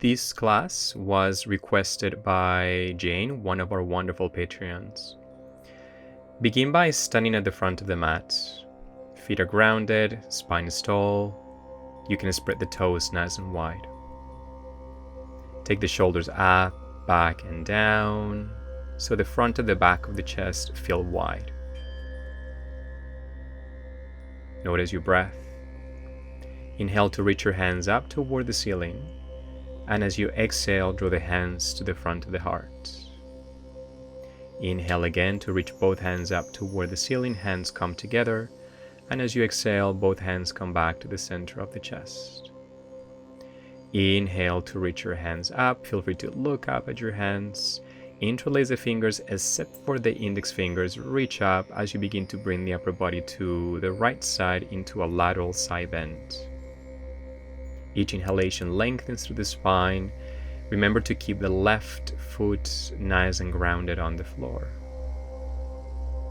This class was requested by Jane, one of our wonderful Patreons. Begin by standing at the front of the mat. Feet are grounded, spine is tall. You can spread the toes nice and wide. Take the shoulders up, back, and down, so the front and the back of the chest feel wide. Notice your breath. Inhale to reach your hands up toward the ceiling, and as you exhale, draw the hands to the front of the heart. Inhale again to reach both hands up toward the ceiling, hands come together, and as you exhale, both hands come back to the center of the chest. Inhale to reach your hands up, feel free to look up at your hands, interlace the fingers except for the index fingers, reach up as you begin to bring the upper body to the right side into a lateral side bend. Each inhalation lengthens through the spine. Remember to keep the left foot nice and grounded on the floor.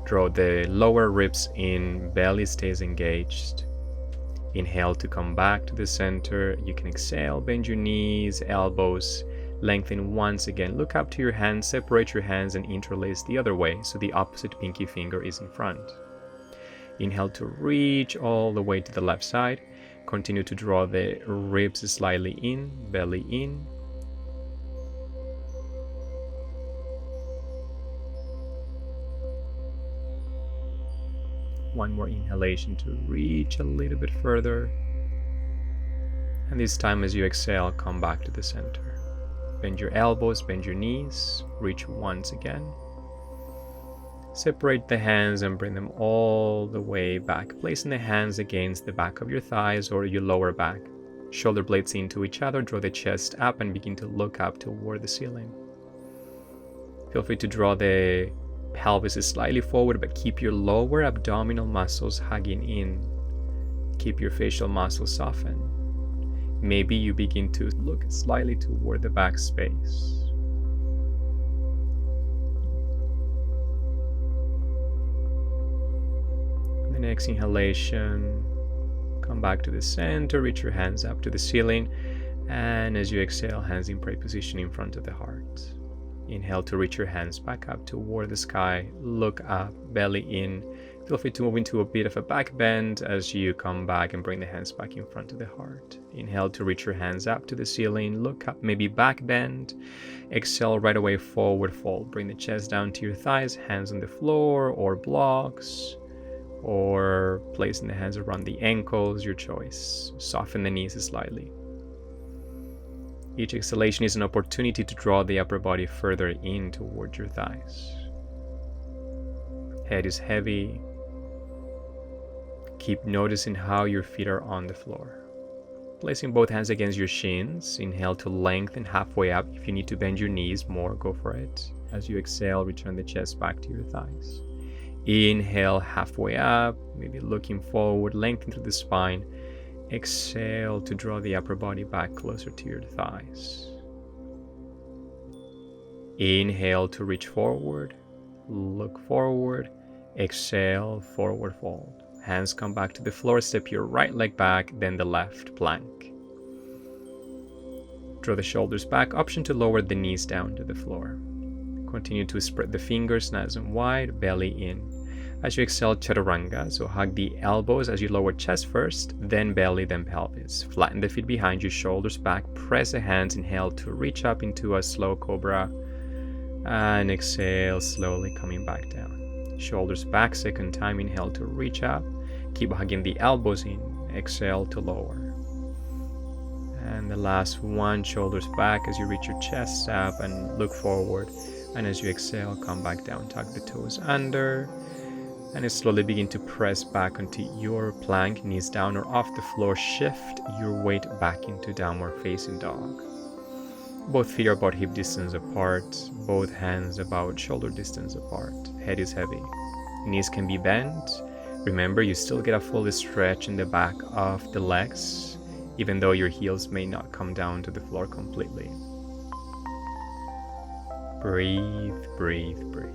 Draw the lower ribs in, belly stays engaged. Inhale to come back to the center. You can exhale, bend your knees, elbows, lengthen once again. Look up to your hands, separate your hands and interlace the other way so the opposite pinky finger is in front. Inhale to reach all the way to the left side. Continue to draw the ribs slightly in, belly in. One more inhalation to reach a little bit further. And this time as you exhale, come back to the center. Bend your elbows, bend your knees, reach once again. Separate the hands and bring them all the way back, placing the hands against the back of your thighs or your lower back. Shoulder blades into each other, draw the chest up and begin to look up toward the ceiling. Feel free to draw the pelvis slightly forward, but keep your lower abdominal muscles hugging in. Keep your facial muscles softened. Maybe you begin to look slightly toward the back space. The next inhalation, come back to the center, reach your hands up to the ceiling, and as you exhale, hands in prayer position in front of the heart. Inhale to reach your hands back up toward the sky, look up, belly in. Feel free to move into a bit of a back bend as you come back and bring the hands back in front of the heart. Inhale to reach your hands up to the ceiling, look up, maybe back bend. Exhale right away, forward fold. Bring the chest down to your thighs, hands on the floor or blocks, or placing the hands around the ankles, your choice. Soften the knees slightly. Each exhalation is an opportunity to draw the upper body further in towards your thighs. Head is heavy. Keep noticing how your feet are on the floor. Placing both hands against your shins, inhale to lengthen halfway up. If you need to bend your knees more, go for it. As you exhale, return the chest back to your thighs. Inhale halfway up, maybe looking forward, lengthen through the spine. Exhale to draw the upper body back closer to your thighs. Inhale to reach forward, look forward. Exhale, forward fold. Hands come back to the floor, step your right leg back, then the left plank. Draw the shoulders back, option to lower the knees down to the floor. Continue to spread the fingers nice and wide, belly in. As you exhale, chaturanga, so hug the elbows as you lower chest first, then belly, then pelvis. Flatten the feet behind you, shoulders back, press the hands, inhale to reach up into a slow cobra, and exhale, slowly coming back down. Shoulders back, second time, inhale to reach up, keep hugging the elbows in, exhale to lower. And the last one, shoulders back as you reach your chest up and look forward, and as you exhale, come back down, tuck the toes under, and slowly begin to press back onto your plank, knees down or off the floor. Shift your weight back into downward facing dog. Both feet are about hip distance apart, both hands about shoulder distance apart. Head is heavy. Knees can be bent. Remember, you still get a full stretch in the back of the legs, even though your heels may not come down to the floor completely. Breathe, breathe, breathe.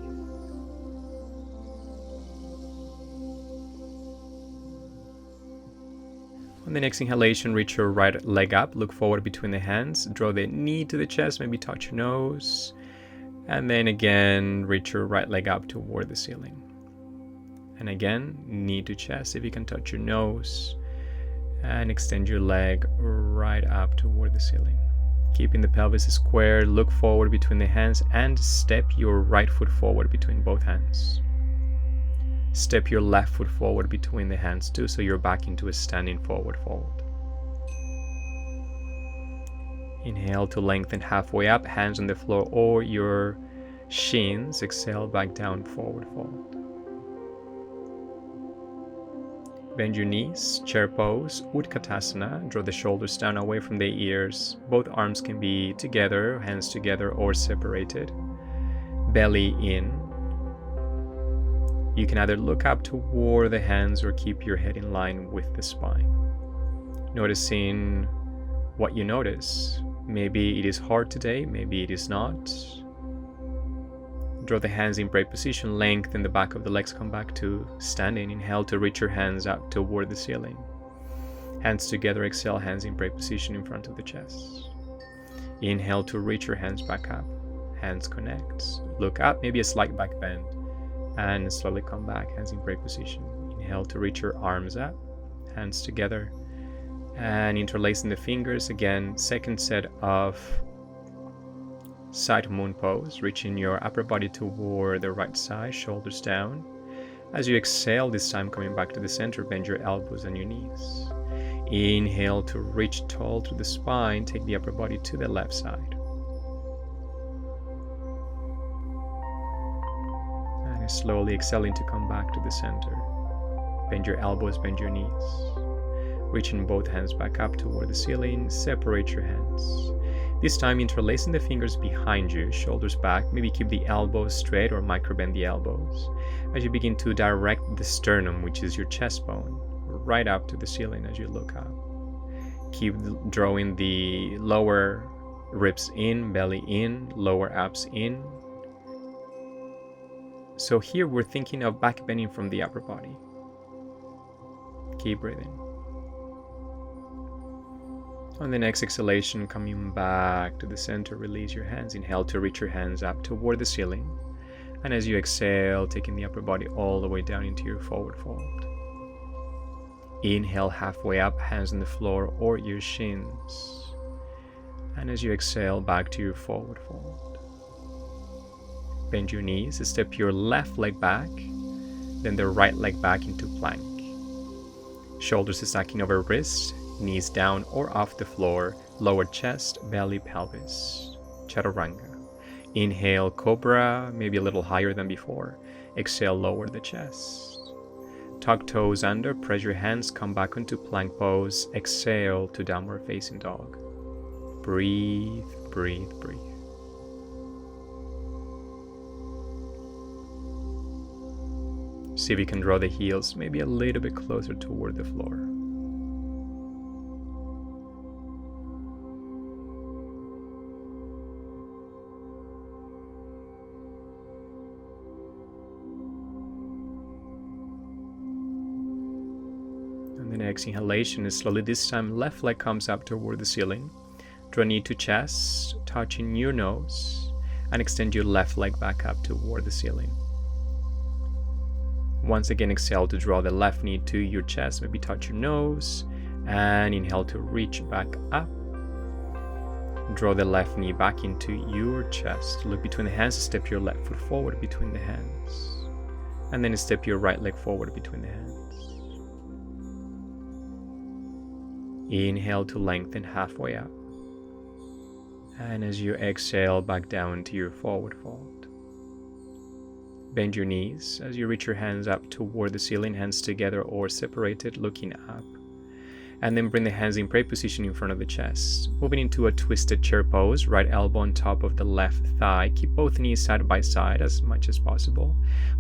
On the next inhalation, reach your right leg up, look forward between the hands, draw the knee to the chest, maybe touch your nose, and then again, reach your right leg up toward the ceiling. And again, knee to chest, if you can touch your nose, and extend your leg right up toward the ceiling. Keeping the pelvis square, look forward between the hands, and step your right foot forward between both hands. Step your left foot forward between the hands too, so you're back into a standing forward fold. Inhale to lengthen halfway up, hands on the floor or your shins. Exhale, back down, forward fold. Bend your knees, chair pose, Utkatasana. Draw the shoulders down away from the ears. Both arms can be together, hands together or separated. Belly in. You can either look up toward the hands or keep your head in line with the spine. Noticing what you notice. Maybe it is hard today, maybe it is not. Draw the hands in prayer position, lengthen the back of the legs, come back to standing. Inhale to reach your hands up toward the ceiling. Hands together, exhale, hands in prayer position in front of the chest. Inhale to reach your hands back up. Hands connect. Look up, maybe a slight back bend. And slowly come back, hands in prayer position. Inhale to reach your arms up, hands together, and interlacing the fingers. Again, second set of side moon pose, reaching your upper body toward the right side, shoulders down. As you exhale, this time coming back to the center, bend your elbows and your knees. Inhale to reach tall through the spine, take the upper body to the left side. And slowly exhaling to come back to the center. Bend your elbows, bend your knees. Reaching both hands back up toward the ceiling, separate your hands. This time interlacing the fingers behind you, shoulders back, maybe keep the elbows straight or microbend the elbows. As you begin to direct the sternum, which is your chest bone, right up to the ceiling as you look up. Keep drawing the lower ribs in, belly in, lower abs in. So here we're thinking of back bending from the upper body. Keep breathing. On the next exhalation, coming back to the center, release your hands. Inhale to reach your hands up toward the ceiling. And as you exhale, taking the upper body all the way down into your forward fold. Inhale halfway up, hands on the floor or your shins. And as you exhale, back to your forward fold. Bend your knees, step your left leg back, then the right leg back into plank. Shoulders stacking over wrists, knees down or off the floor, lower chest, belly, pelvis. Chaturanga. Inhale, cobra, maybe a little higher than before. Exhale, lower the chest. Tuck toes under, press your hands, come back into plank pose. Exhale to downward facing dog. Breathe, breathe, breathe. See if you can draw the heels maybe a little bit closer toward the floor. And the next inhalation is slowly, this time left leg comes up toward the ceiling. Draw knee to chest, touching your nose, and extend your left leg back up toward the ceiling. Once again, exhale to draw the left knee to your chest, maybe touch your nose, and inhale to reach back up. Draw the left knee back into your chest. Look between the hands, step your left foot forward between the hands, and then step your right leg forward between the hands. Inhale to lengthen halfway up, and as you exhale, back down to your forward fold. Bend your knees as you reach your hands up toward the ceiling, hands together or separated, looking up. And then bring the hands in prayer position in front of the chest. Moving into a twisted chair pose, right elbow on top of the left thigh. Keep both knees side by side as much as possible.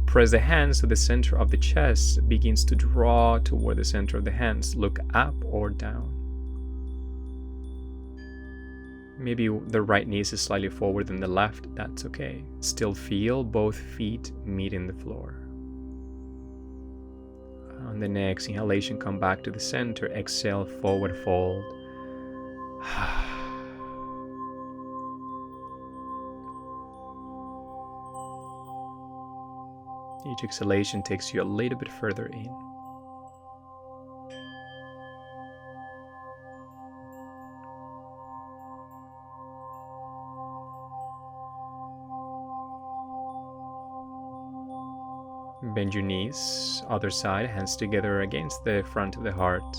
Press the hands to the center of the chest, begins to draw toward the center of the hands. Look up or down. Maybe the right knee is slightly forward than the left, that's okay. Still feel both feet meeting the floor. On the next inhalation, come back to the center. Exhale, forward fold. Each exhalation takes you a little bit further in. Bend your knees, other side, hands together against the front of the heart,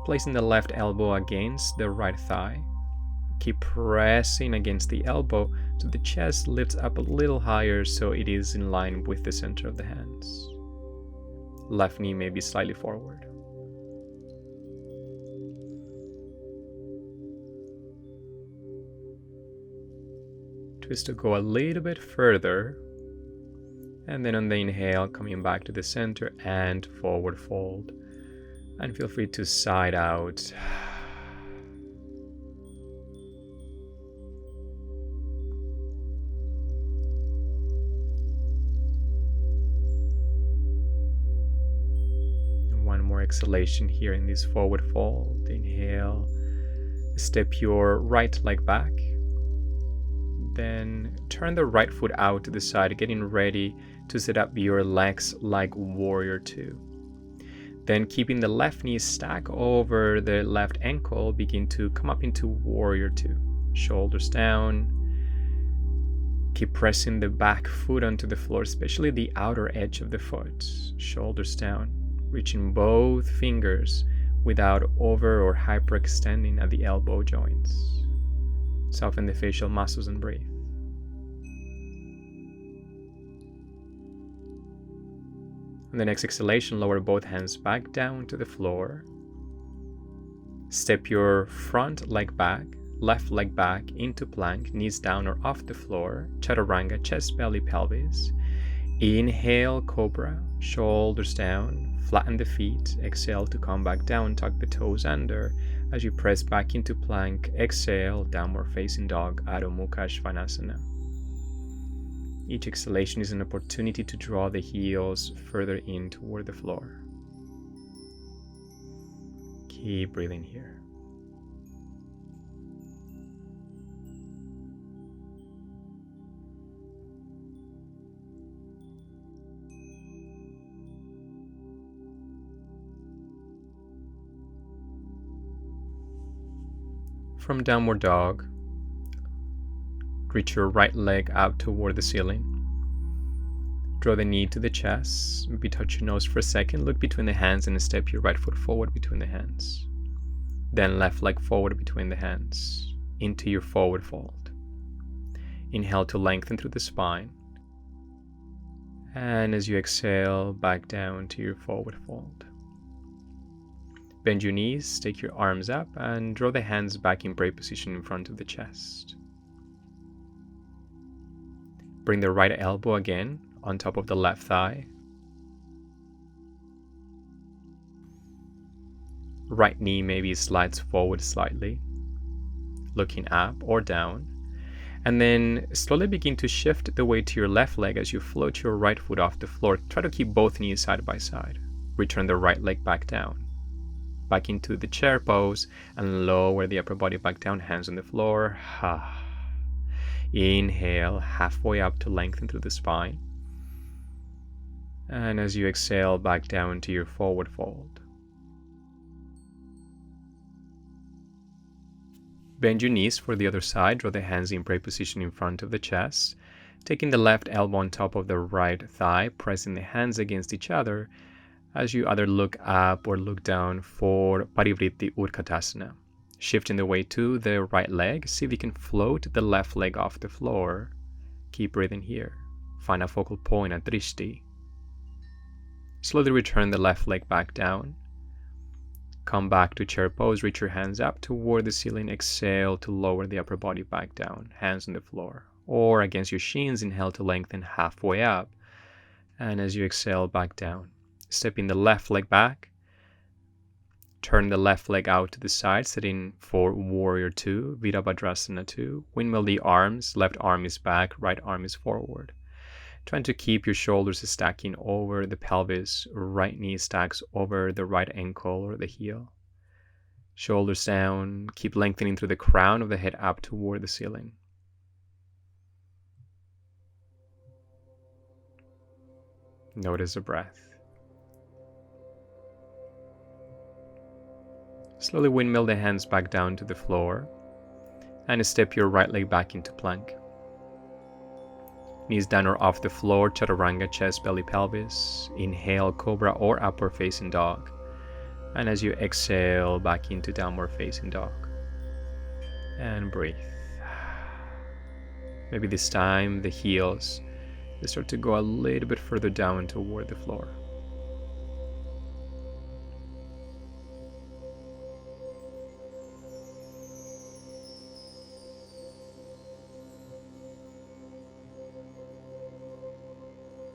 placing the left elbow against the right thigh. Keep pressing against the elbow so the chest lifts up a little higher so it is in line with the center of the hands. Left knee may be slightly forward. Twist to go a little bit further. And then on the inhale, coming back to the center and forward fold. And feel free to side out. One more exhalation here in this forward fold. Inhale. Step your right leg back. Then turn the right foot out to the side, getting ready to set up your legs like warrior two. Then keeping the left knee stacked over the left ankle, begin to come up into warrior two. Shoulders down. Keep pressing the back foot onto the floor, especially the outer edge of the foot. Shoulders down, reaching both fingers without over or hyperextending at the elbow joints. Soften the facial muscles and breathe. On the next exhalation, lower both hands back down to the floor. Step your front leg back, left leg back into plank, knees down or off the floor, chaturanga, chest, belly, pelvis. Inhale, cobra, shoulders down, flatten the feet. Exhale to come back down, tuck the toes under. As you press back into plank, exhale, downward facing dog, Adho Mukha Svanasana. Each exhalation is an opportunity to draw the heels further in toward the floor. Keep breathing here. From downward dog, reach your right leg out toward the ceiling. Draw the knee to the chest. Maybe touch your nose for a second. Look between the hands and step your right foot forward between the hands. Then left leg forward between the hands into your forward fold. Inhale to lengthen through the spine. And as you exhale, back down to your forward fold. Bend your knees, take your arms up, and draw the hands back in prayer position in front of the chest. Bring the right elbow again on top of the left thigh. Right knee maybe slides forward slightly, looking up or down. And then slowly begin to shift the weight to your left leg as you float your right foot off the floor. Try to keep both knees side by side. Return the right leg back down. Back into the chair pose and lower the upper body back down, hands on the floor. Inhale, halfway up to lengthen through the spine. And as you exhale, back down to your forward fold. Bend your knees for the other side. Draw the hands in prayer position in front of the chest. Taking the left elbow on top of the right thigh, pressing the hands against each other as you either look up or look down for Parivritti Utkatasana. Shifting the weight to the right leg, see if you can float the left leg off the floor. Keep breathing here. Find a focal point at Drishti. Slowly return the left leg back down. Come back to chair pose, reach your hands up toward the ceiling. Exhale to lower the upper body back down, hands on the floor. Or against your shins, inhale to lengthen halfway up. And as you exhale, back down. Stepping the left leg back. Turn the left leg out to the side, sitting for warrior two, Virabhadrasana 2. Windmill the arms, left arm is back, right arm is forward. trying to keep your shoulders stacking over the pelvis, right knee stacks over the right ankle or the heel. Shoulders down, keep lengthening through the crown of the head up toward the ceiling. Notice the breath. Slowly windmill the hands back down to the floor and step your right leg back into plank. Knees down or off the floor, chaturanga, chest, belly, pelvis. Inhale, cobra or upward facing dog. And as you exhale, back into downward facing dog. And breathe. Maybe this time the heels, they start to go a little bit further down toward the floor.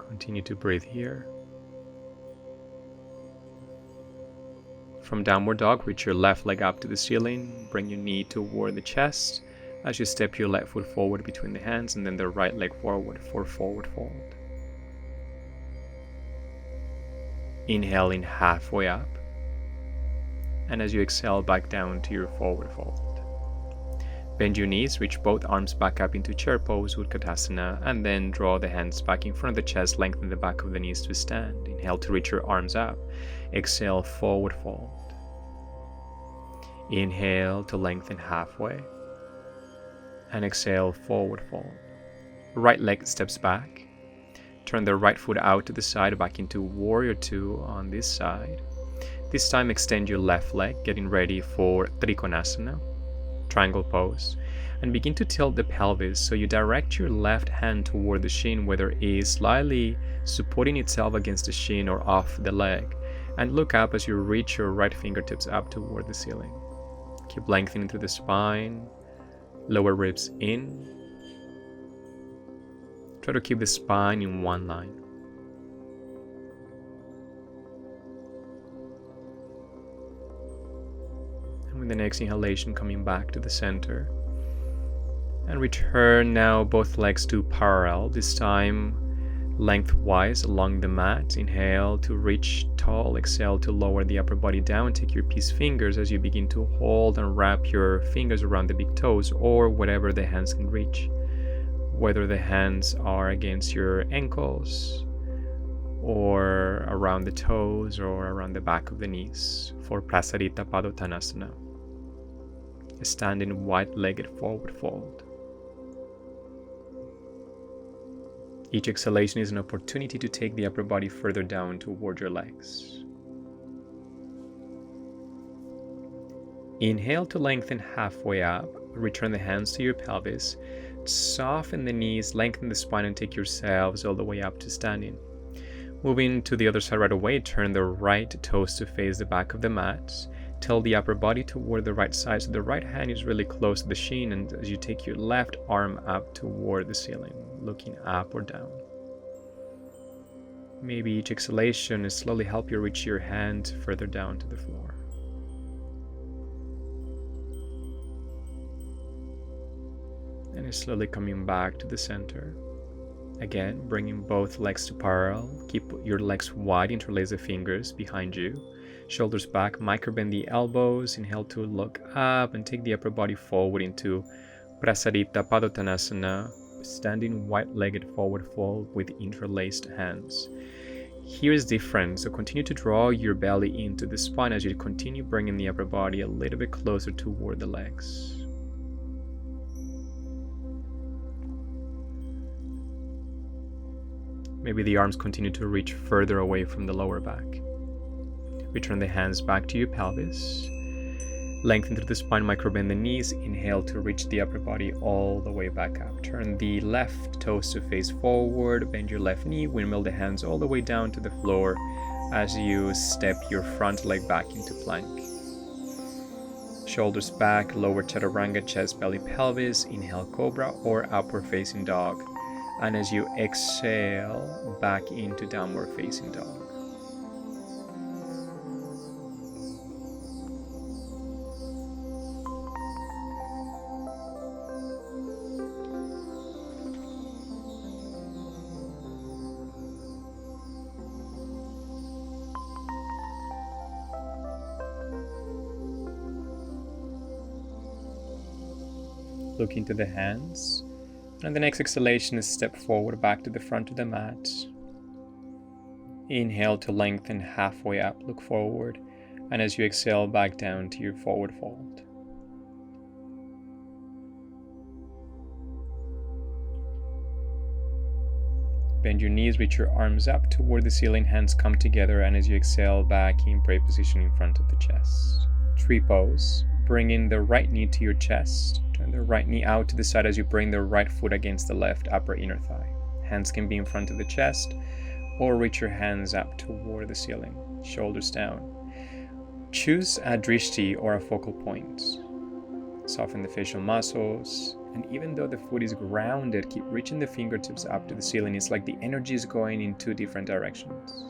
Continue to breathe here. From downward dog, reach your left leg up to the ceiling. Bring your knee toward the chest as you step your left foot forward between the hands and then the right leg forward for forward fold. Inhale in halfway up. And as you exhale, back down to your forward fold. Bend your knees, reach both arms back up into chair pose, Utkatasana, and then draw the hands back in front of the chest, lengthen the back of the knees to stand. Inhale to reach your arms up. Exhale, forward fold. Inhale to lengthen halfway. And exhale, forward fold. Right leg steps back. Turn the right foot out to the side, back into Warrior Two on this side. This time extend your left leg, getting ready for Trikonasana, triangle pose, and begin to tilt the pelvis so you direct your left hand toward the shin, whether it is slightly supporting itself against the shin or off the leg, and look up as you reach your right fingertips up toward the ceiling. Keep lengthening through the spine, lower ribs in. Try to keep the spine in one line. And with the next inhalation, coming back to the center. And return now both legs to parallel, this time lengthwise along the mat. Inhale to reach tall, exhale to lower the upper body down. Take your peace fingers as you begin to hold and wrap your fingers around the big toes or whatever the hands can reach. Whether the hands are against your ankles or around the toes or around the back of the knees for Prasarita Padottanasana. Standing wide-legged forward fold. Each exhalation is an opportunity to take the upper body further down toward your legs. Inhale to lengthen halfway up. Return the hands to your pelvis. Soften the knees, lengthen the spine, and take yourselves all the way up to standing. Moving to the other side right away, turn the right toes to face the back of the mat. Tilt the upper body toward the right side so the right hand is really close to the shin, and as you take your left arm up toward the ceiling, looking up or down. Maybe each exhalation is slowly help you reach your hand further down to the floor. And you're slowly coming back to the center. Again, bringing both legs to parallel. Keep your legs wide, interlace the fingers behind you. Shoulders back, microbend the elbows. Inhale to look up and take the upper body forward into Prasarita Padottanasana, standing wide-legged forward fold with interlaced hands. Here is different, so continue to draw your belly into the spine as you continue bringing the upper body a little bit closer toward the legs. Maybe the arms continue to reach further away from the lower back. Return the hands back to your pelvis. Lengthen through the spine, microbend the knees. Inhale to reach the upper body all the way back up. Turn the left toes to face forward. Bend your left knee. Windmill the hands all the way down to the floor as you step your front leg back into plank. Shoulders back, lower chaturanga, chest, belly, pelvis. Inhale, cobra or upward facing dog. And as you exhale, back into downward facing dog. Look into the hands. And the next exhalation is step forward back to the front of the mat. Inhale to lengthen halfway up, look forward. And as you exhale, back down to your forward fold. Bend your knees, reach your arms up toward the ceiling, hands come together, and as you exhale, back in prayer position in front of the chest. Tree pose. Bring in the right knee to your chest. Turn the right knee out to the side as you bring the right foot against the left upper inner thigh. Hands can be in front of the chest, or reach your hands up toward the ceiling, shoulders down. Choose a drishti or a focal point. Soften the facial muscles, and even though the foot is grounded, keep reaching the fingertips up to the ceiling. It's like the energy is going in two different directions.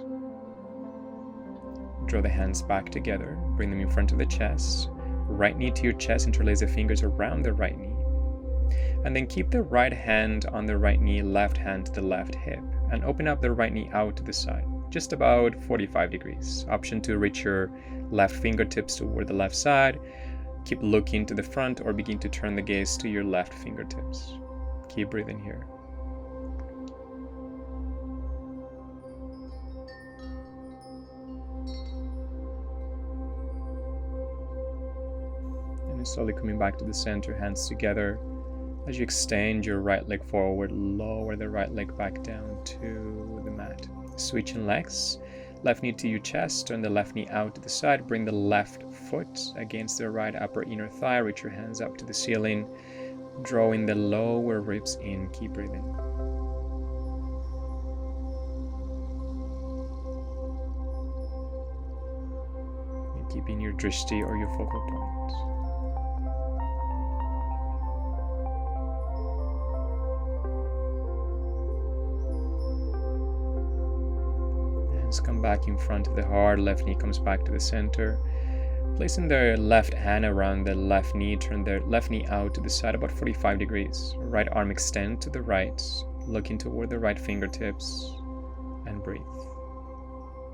Draw the hands back together, bring them in front of the chest. Right knee to your chest, interlace the fingers around the right knee. And then keep the right hand on the right knee, left hand to the left hip, and open up the right knee out to the side, just about 45 degrees. Option to reach your left fingertips toward the left side. Keep looking to the front or begin to turn the gaze to your left fingertips. Keep breathing here. And slowly coming back to the center, hands together. As you extend your right leg forward, lower the right leg back down to the mat. Switching legs. Left knee to your chest, turn the left knee out to the side, bring the left foot against the right upper inner thigh, reach your hands up to the ceiling, drawing the lower ribs in, keep breathing. And keeping your drishti or your focal point. Come back in front of the heart, left knee comes back to the center. Placing the left hand around the left knee, turn the left knee out to the side about 45 degrees. Right arm extend to the right, looking toward the right fingertips, and breathe.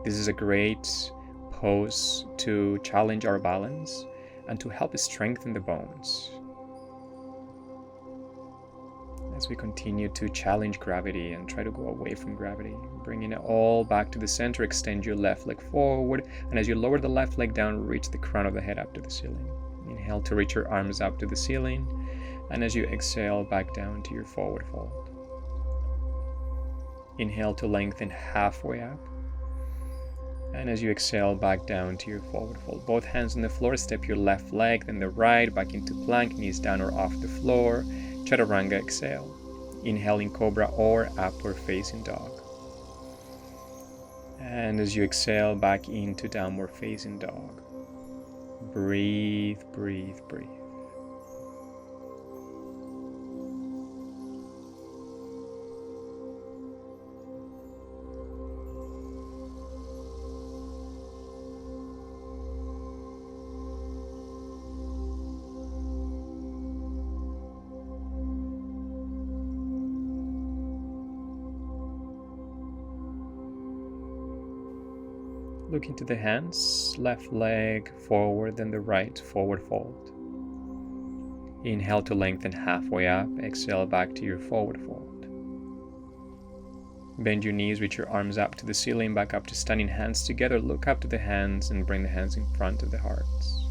This is a great pose to challenge our balance and to help strengthen the bones. As we continue to challenge gravity and try to go away from gravity, bringing it all back to the center, extend your left leg forward, and as you lower the left leg down, reach the crown of the head up to the ceiling. Inhale to reach your arms up to the ceiling, and as you exhale, back down to your forward fold. Inhale to lengthen halfway up, and as you exhale, back down to your forward fold. Both hands on the floor, step your left leg, then the right, back into plank, knees down or off the floor. Chaturanga, exhale. Inhale in cobra or upward facing dog. And as you exhale, back into downward facing dog. Breathe, breathe, breathe. Look into the hands, left leg forward, then the right, forward fold. Inhale to lengthen halfway up, exhale back to your forward fold. Bend your knees, reach your arms up to the ceiling, back up to standing, hands together, look up to the hands and bring the hands in front of the hearts.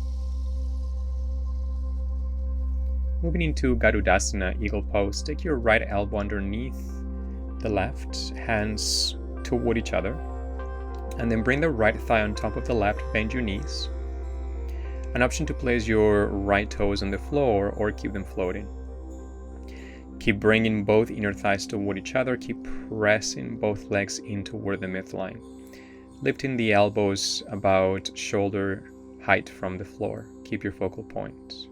Moving into Garudasana, eagle pose, take your right elbow underneath the left, hands toward each other. And then bring the right thigh on top of the left, bend your knees. An option to place your right toes on the floor or keep them floating. Keep bringing both inner thighs toward each other, keep pressing both legs in toward the midline. Lifting the elbows about shoulder height from the floor. Keep your focal point.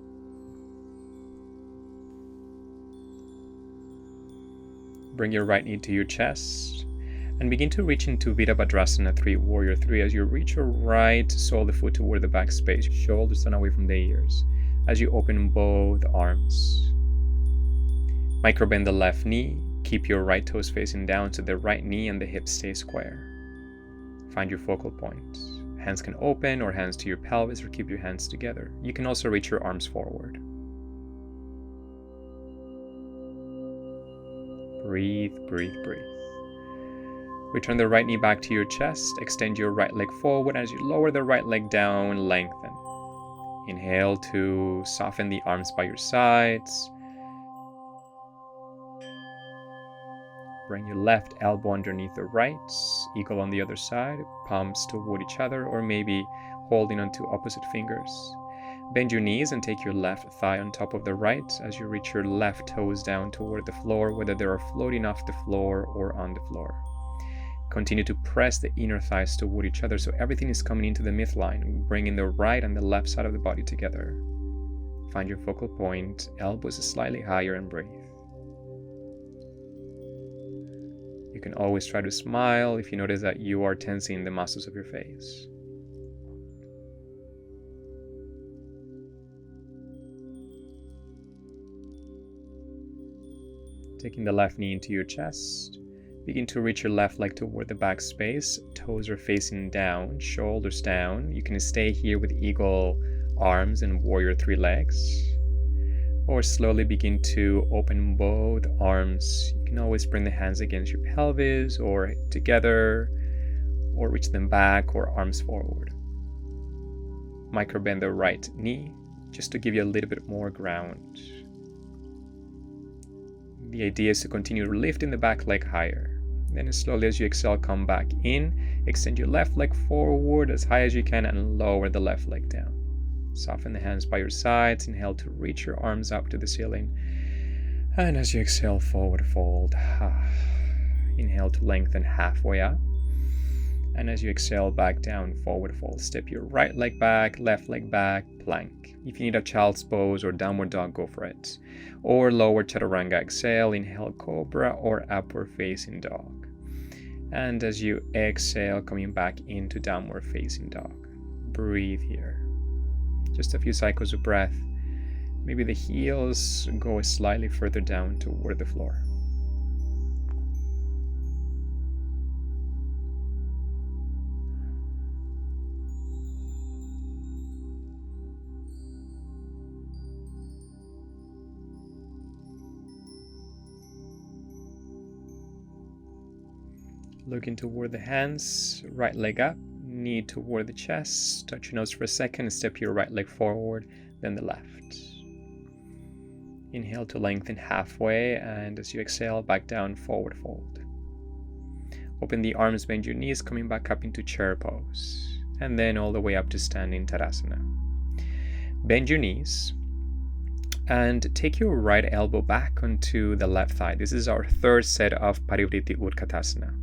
Bring your right knee to your chest. And begin to reach into Virabhadrasana 3, Warrior 3. As you reach your right sole of the foot toward the back space, shoulders turn away from the ears. As you open both arms. Microbend the left knee. Keep your right toes facing down so the right knee and the hips stay square. Find your focal point. Hands can open or hands to your pelvis or keep your hands together. You can also reach your arms forward. Breathe, breathe, breathe. Return the right knee back to your chest. Extend your right leg forward. As you lower the right leg down, lengthen. Inhale to soften the arms by your sides. Bring your left elbow underneath the right. Eagle on the other side. Palms toward each other, or maybe holding onto opposite fingers. Bend your knees and take your left thigh on top of the right as you reach your left toes down toward the floor, whether they are floating off the floor or on the floor. Continue to press the inner thighs toward each other so everything is coming into the midline, bringing the right and the left side of the body together. Find your focal point, elbows slightly higher, and breathe. You can always try to smile if you notice that you are tensing the muscles of your face. Taking the left knee into your chest. Begin to reach your left leg toward the back space. Toes are facing down, shoulders down. You can stay here with eagle arms and warrior 3 legs. Or slowly begin to open both arms. You can always bring the hands against your pelvis or together, or reach them back or arms forward. Micro bend the right knee just to give you a little bit more ground. The idea is to continue lifting the back leg higher. Then slowly as you exhale, come back in. Extend your left leg forward as high as you can and lower the left leg down. Soften the hands by your sides. Inhale to reach your arms up to the ceiling. And as you exhale, forward fold. Inhale to lengthen halfway up. And as you exhale, back down, forward fold. Step your right leg back, left leg back, plank. If you need a child's pose or downward dog, go for it. Or lower chaturanga, exhale, inhale cobra or upward facing dog. And as you exhale, coming back into downward facing dog. Breathe here. Just a few cycles of breath. Maybe the heels go slightly further down toward the floor. Looking toward the hands, right leg up, knee toward the chest, touch your nose for a second, step your right leg forward, then the left. Inhale to lengthen halfway, and as you exhale, back down, forward fold. Open the arms, bend your knees, coming back up into chair pose, and then all the way up to standing Tadasana. Bend your knees, and take your right elbow back onto the left thigh. This is our third set of Parivriti Utkatasana.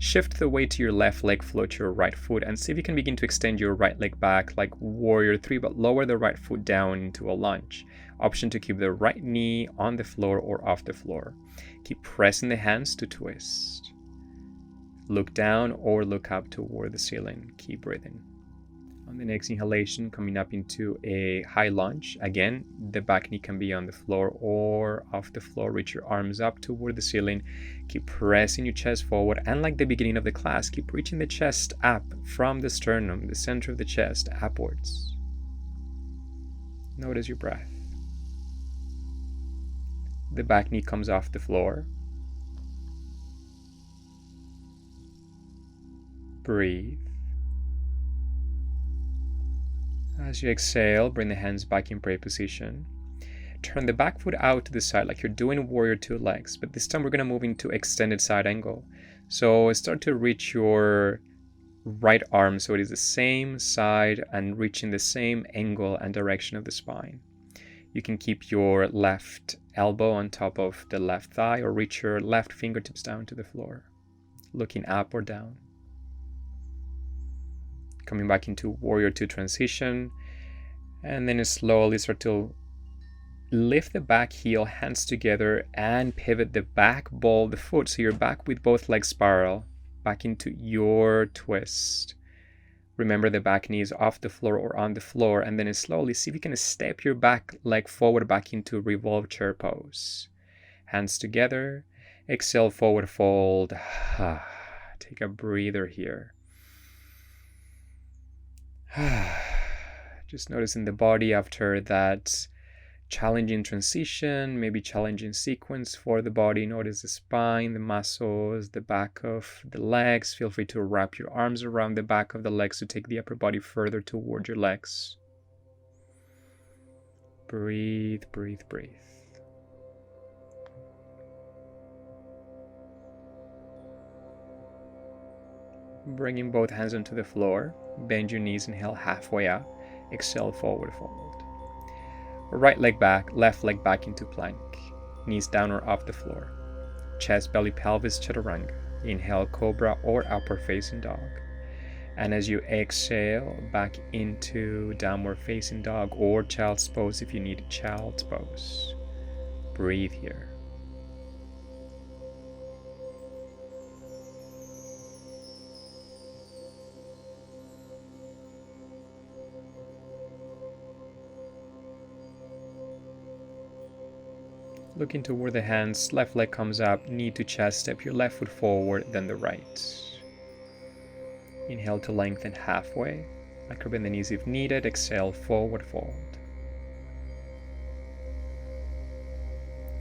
Shift the weight to your left leg, float your right foot, and see if you can begin to extend your right leg back like warrior 3, but lower the right foot down into a lunge. Option to keep the right knee on the floor or off the floor. Keep pressing the hands to twist. Look down or look up toward the ceiling. Keep breathing. On the next inhalation, coming up into a high lunge. Again, the back knee can be on the floor or off the floor. Reach your arms up toward the ceiling. Keep pressing your chest forward. And like the beginning of the class, keep reaching the chest up from the sternum, the center of the chest, upwards. Notice your breath. The back knee comes off the floor. Breathe. As you exhale, bring the hands back in prayer position. Turn the back foot out to the side like you're doing warrior 2 legs, but this time we're going to move into extended side angle. So start to reach your right arm so it is the same side and reaching the same angle and direction of the spine. You can keep your left elbow on top of the left thigh or reach your left fingertips down to the floor, looking up or down. Coming back into warrior 2 transition, and then slowly start to lift the back heel, hands together, and pivot the back ball of the foot so you're back with both legs spiral back into your twist. Remember the back knee is off the floor or on the floor, and then slowly see if you can step your back leg forward back into revolved chair pose. Hands together, exhale, forward fold. Take a breather here. Just noticing the body after that challenging transition, maybe challenging sequence for the body. Notice the spine, the muscles, the back of the legs. Feel free to wrap your arms around the back of the legs to take the upper body further toward your legs. Breathe, breathe, breathe. Bringing both hands onto the floor. Bend your knees, inhale halfway up. Exhale, forward fold. Right leg back, left leg back into plank. Knees down or off the floor. Chest, belly, pelvis, chaturanga. Inhale, cobra or upward facing dog. And as you exhale, back into downward facing dog or child's pose if you need child's pose. Breathe here. Looking toward the hands, left leg comes up, knee to chest, step your left foot forward, then the right. Inhale to lengthen halfway, micro bend the knees if needed, exhale, forward fold.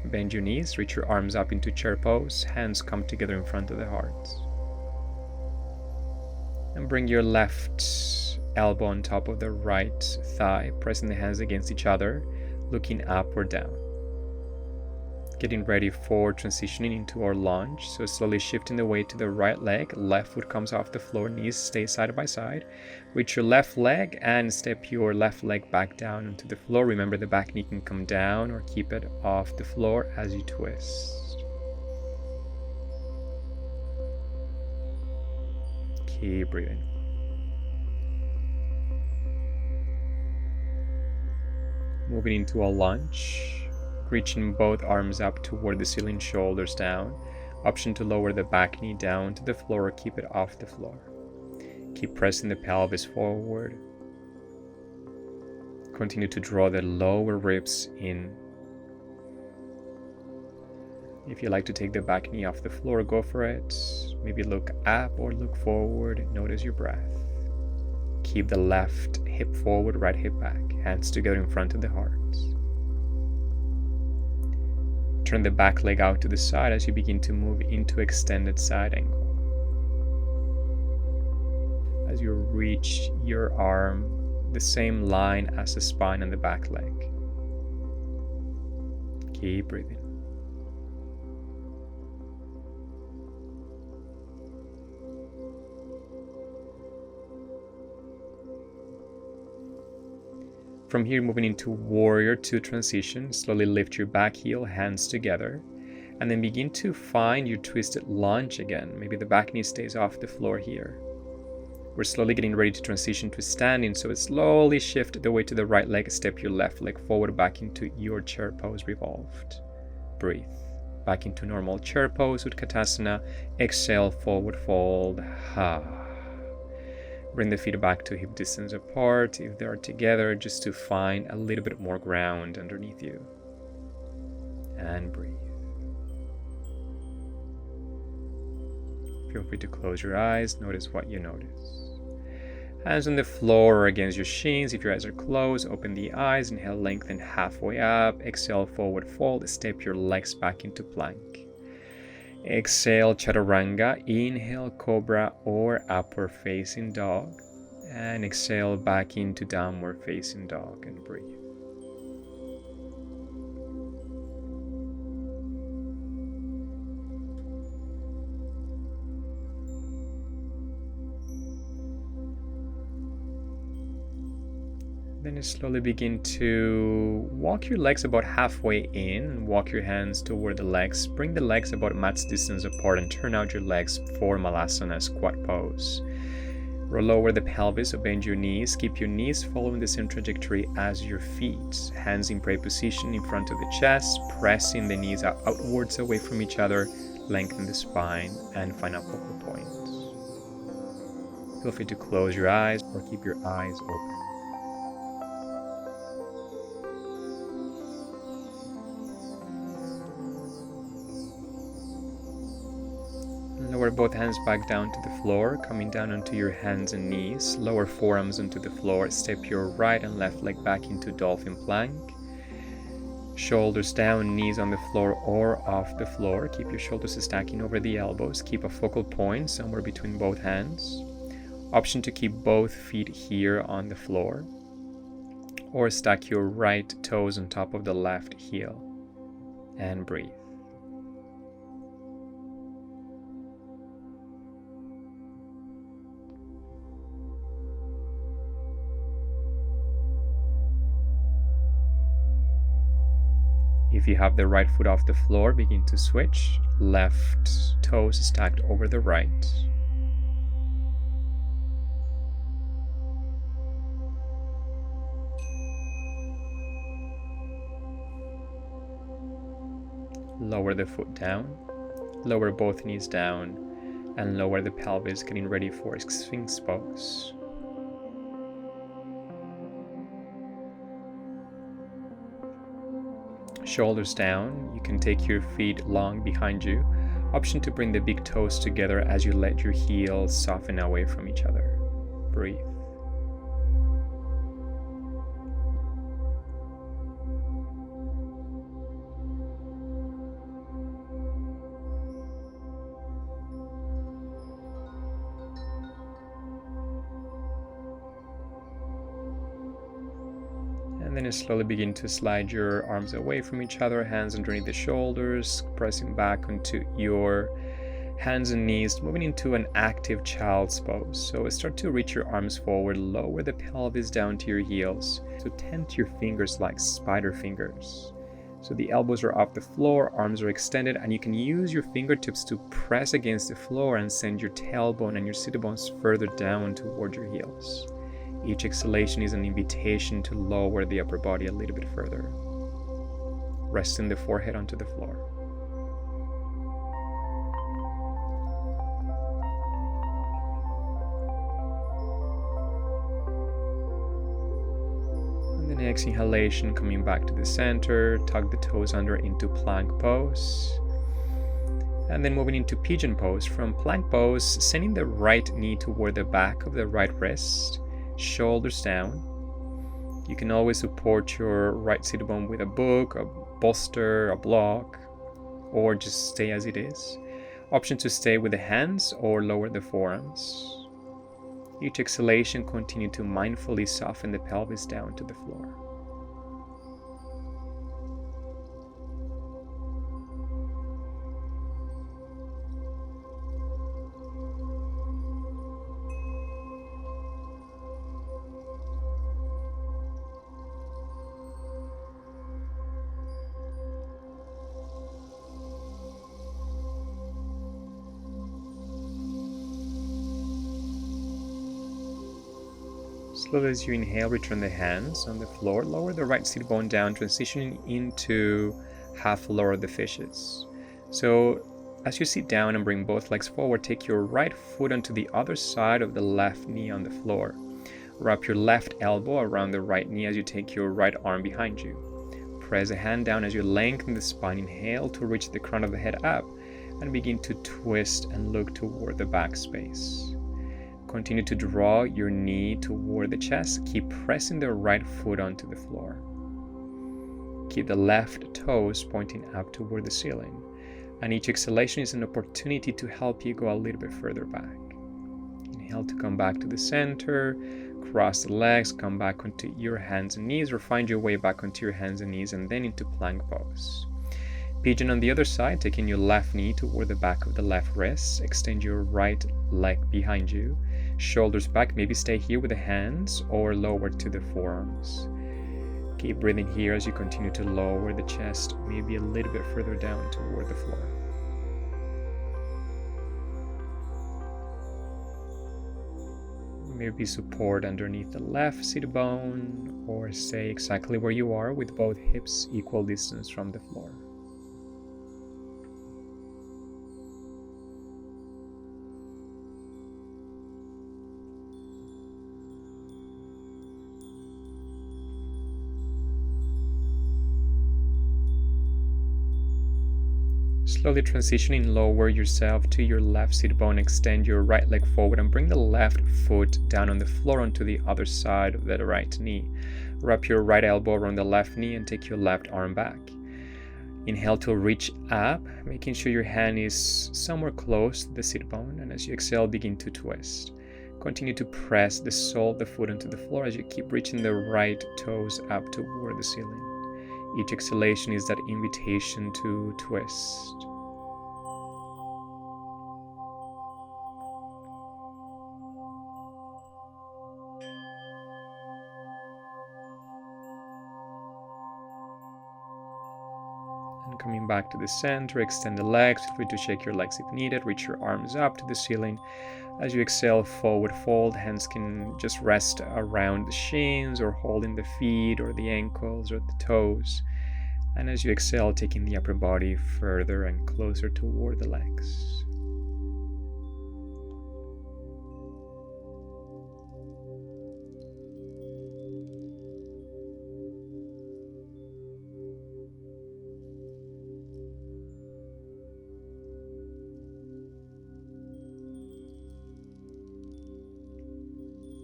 Bend your knees, reach your arms up into chair pose, hands come together in front of the heart. And bring your left elbow on top of the right thigh, pressing the hands against each other, looking up or down. Getting ready for transitioning into our lunge. So slowly shifting the weight to the right leg, left foot comes off the floor, knees stay side by side. Reach your left leg and step your left leg back down onto the floor. Remember the back knee can come down or keep it off the floor as you twist. Keep breathing. Moving into a lunge. Reaching both arms up toward the ceiling, shoulders down. Option to lower the back knee down to the floor or keep it off the floor. Keep pressing the pelvis forward. Continue to draw the lower ribs in. If you like to take the back knee off the floor, go for it. Maybe look up or look forward. Notice your breath. Keep the left hip forward, right hip back. Hands together in front of the heart. Turn the back leg out to the side as you begin to move into extended side angle. As you reach your arm the same line as the spine and the back leg. Keep breathing. From here, moving into Warrior 2 transition, slowly lift your back heel, hands together, and then begin to find your twisted lunge again. Maybe the back knee stays off the floor here. We're slowly getting ready to transition to standing, so slowly shift the weight to the right leg, step your left leg forward back into your chair pose, revolved. Breathe. Back into normal chair pose, Utkatasana. Exhale, forward fold. Bring the feet back to hip distance apart if they are together, just to find a little bit more ground underneath you. And breathe. Feel free to close your eyes, notice what you notice. Hands on the floor or against your shins. If your eyes are closed, open the eyes, inhale, lengthen halfway up, exhale, forward fold, step your legs back into plank. Exhale, chaturanga, inhale, cobra or upward facing dog, and exhale back into downward facing dog and breathe. Then you slowly begin to walk your legs about halfway in and walk your hands toward the legs. Bring the legs about mat's distance apart and turn out your legs for Malasana squat pose. Roll over the pelvis or bend your knees. Keep your knees following the same trajectory as your feet. Hands in prayer position in front of the chest, pressing the knees outwards away from each other. Lengthen the spine and find a focal point. Feel free to close your eyes or keep your eyes open. Lower both hands back down to the floor, coming down onto your hands and knees. Lower forearms onto the floor. Step your right and left leg back into dolphin plank. Shoulders down, knees on the floor or off the floor. Keep your shoulders stacking over the elbows. Keep a focal point somewhere between both hands. Option to keep both feet here on the floor, or stack your right toes on top of the left heel and breathe. If you have the right foot off the floor, begin to switch. Left toes stacked over the right. Lower the foot down, lower both knees down, and lower the pelvis, getting ready for Sphinx pose. Shoulders down, you can take your feet long behind you. Option to bring the big toes together as you let your heels soften away from each other. Breathe. And then you slowly begin to slide your arms away from each other, hands underneath the shoulders, pressing back onto your hands and knees, moving into an active child's pose. So start to reach your arms forward, lower the pelvis down to your heels. So tent your fingers like spider fingers. So the elbows are off the floor, arms are extended, and you can use your fingertips to press against the floor and send your tailbone and your sit bones further down toward your heels. Each exhalation is an invitation to lower the upper body a little bit further. Resting the forehead onto the floor. And the next inhalation, coming back to the center, tuck the toes under into plank pose. And then moving into pigeon pose. From plank pose, sending the right knee toward the back of the right wrist. Shoulders down. You can always support your right sit bone with a book, a bolster, a block, or just stay as it is. Option to stay with the hands or lower the forearms. Each exhalation, continue to mindfully soften the pelvis down to the floor. Slowly as you inhale, return the hands on the floor, lower the right sit bone down, transitioning into half lower the fishes. So as you sit down and bring both legs forward, take your right foot onto the other side of the left knee on the floor. Wrap your left elbow around the right knee as you take your right arm behind you. Press a hand down as you lengthen the spine. Inhale to reach the crown of the head up and begin to twist and look toward the back space. Continue to draw your knee toward the chest. Keep pressing the right foot onto the floor. Keep the left toes pointing up toward the ceiling. And each exhalation is an opportunity to help you go a little bit further back. Inhale to come back to the center. Cross the legs, come back onto your hands and knees, or find your way back onto your hands and knees, and then into plank pose. Pigeon on the other side, taking your left knee toward the back of the left wrist. Extend your right leg behind you. Shoulders back, maybe stay here with the hands or lower to the forearms. Keep breathing here as you continue to lower the chest, maybe a little bit further down toward the floor. Maybe support underneath the left sit bone, or stay exactly where you are with both hips equal distance from the floor. Slowly transitioning, lower yourself to your left sit bone, extend your right leg forward and bring the left foot down on the floor onto the other side of the right knee. Wrap your right elbow around the left knee and take your left arm back. Inhale to reach up, making sure your hand is somewhere close to the sit bone, and as you exhale, begin to twist. Continue to press the sole of the foot onto the floor as you keep reaching the right toes up toward the ceiling. Each exhalation is that invitation to twist. And coming back to the center, extend the legs. Feel free to shake your legs if needed. Reach your arms up to the ceiling. As you exhale, forward fold. Hands can just rest around the shins or holding the feet or the ankles or the toes. And as you exhale, taking the upper body further and closer toward the legs.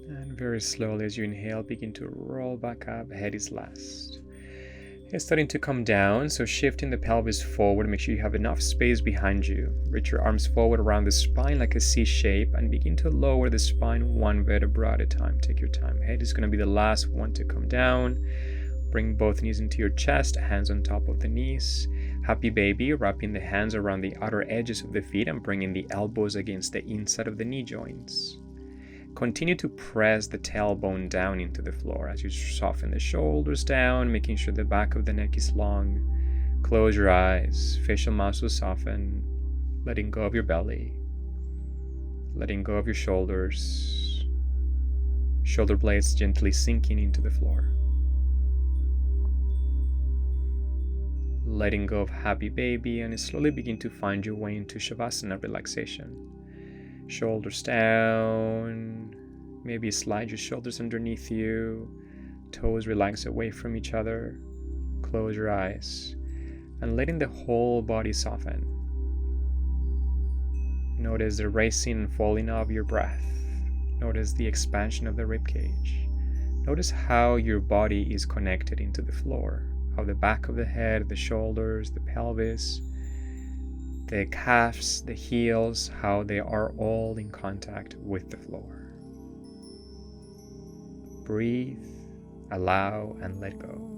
And very slowly as you inhale, begin to roll back up. Head is last. It's starting to come down, so shifting the pelvis forward. Make sure you have enough space behind you. Reach your arms forward around the spine like a C shape and begin to lower the spine one vertebra at a time. Take your time. Head is going to be the last one to come down. Bring both knees into your chest, hands on top of the knees. Happy baby, wrapping the hands around the outer edges of the feet and bringing the elbows against the inside of the knee joints. Continue to press the tailbone down into the floor as you soften the shoulders down, making sure the back of the neck is long. Close your eyes, facial muscles soften, letting go of your belly, letting go of your shoulders, shoulder blades gently sinking into the floor. Letting go of happy baby, and slowly begin to find your way into Shavasana relaxation. Shoulders down, maybe slide your shoulders underneath you, toes relax away from each other. Close your eyes and letting the whole body soften. Notice the rising and falling of your breath. Notice the expansion of the ribcage. Notice how your body is connected into the floor, how the back of the head, the shoulders, the pelvis, the calves, the heels, how they are all in contact with the floor. Breathe, allow, and let go.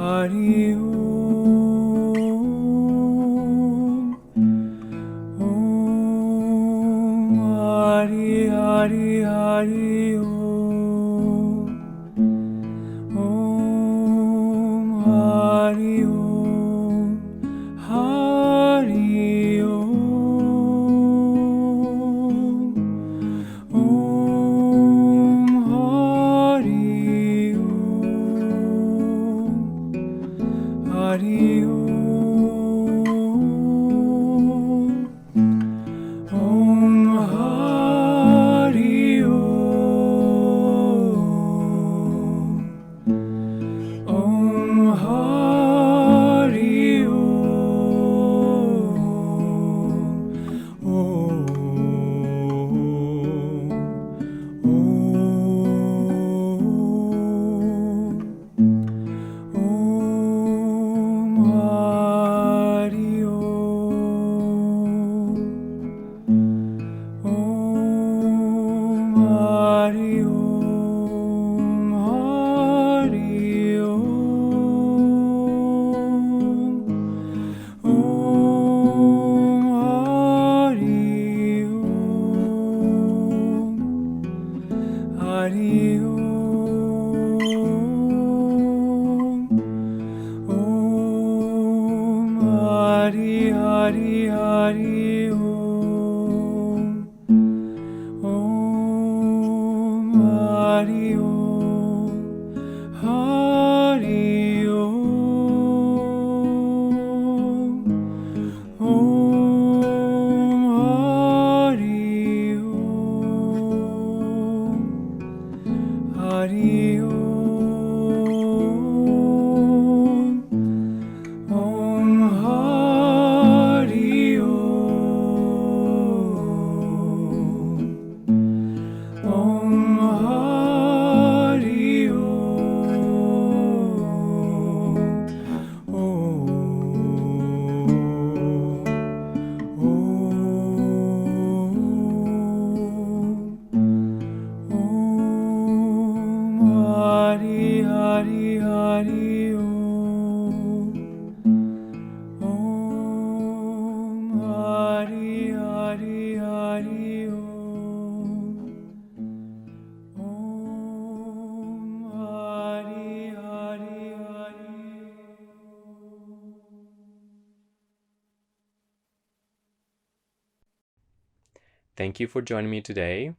Hari Om. Om Hari Hari Hari Om. Om Hari Om. Hari Om. Om Hari Om. Hari Om. Om Hari Om. Om Hari Om. Om Hari Om. Om Hari Om. Hari Om. Om Hari Om. Hari Om. Om Hari Hari Hari Om. Om Hari Om. Hari Om. Om Hari Om. Hari Om. Om Hari Om. Om Hari Om. Hari Hari Hari Om. Om Hari Hari Hari Om. Om Hari Hari Hari Om. Thank you for joining me today.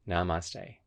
Namaste.